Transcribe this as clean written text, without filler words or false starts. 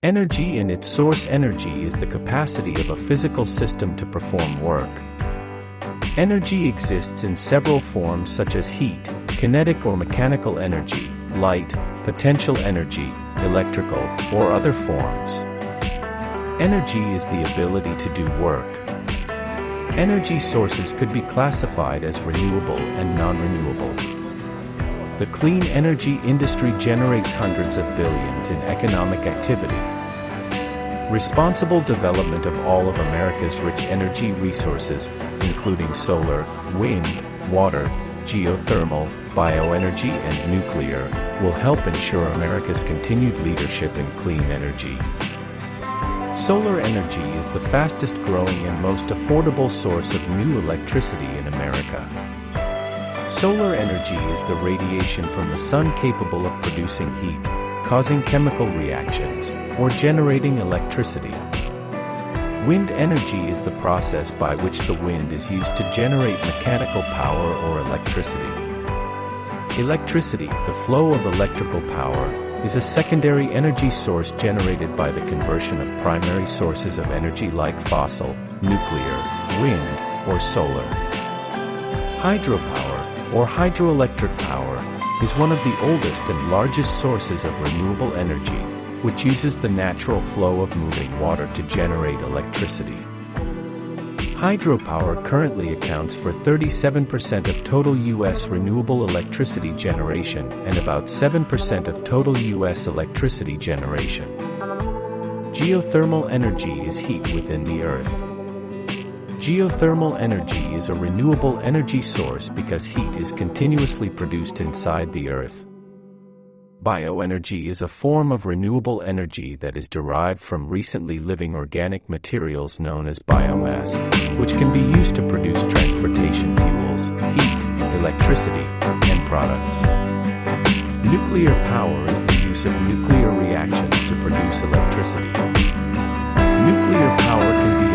Energy and its source. Energy is the capacity of a physical system to perform work. Energy exists in several forms such as heat, kinetic or mechanical energy, light, potential energy, electrical, or other forms. Energy is the ability to do work. Energy sources could be classified as renewable and non-renewable. The clean energy industry generates hundreds of billions in economic activity. Responsible development of all of America's rich energy resources, including solar, wind, water, geothermal, bioenergy and nuclear, will help ensure America's continued leadership in clean energy. Solar energy is the fastest growing and most affordable source of new electricity in America. Solar energy is the radiation from the sun capable of producing heat, causing chemical reactions, or generating electricity. Wind energy is the process by which the wind is used to generate mechanical power or electricity. Electricity, the flow of electrical power, is a secondary energy source generated by the conversion of primary sources of energy like fossil, nuclear, wind, or solar. Hydropower, or hydroelectric power, is one of the oldest and largest sources of renewable energy, which uses the natural flow of moving water to generate electricity. Hydropower currently accounts for 37% of total U.S. renewable electricity generation and about 7% of total U.S. electricity generation. Geothermal energy is heat within the earth. Geothermal energy is a renewable energy source because heat is continuously produced inside the earth. Bioenergy is a form of renewable energy that is derived from recently living organic materials known as biomass, which can be used to produce transportation fuels, heat, electricity, and products. Nuclear power is the use of nuclear reactions to produce electricity. Nuclear power can be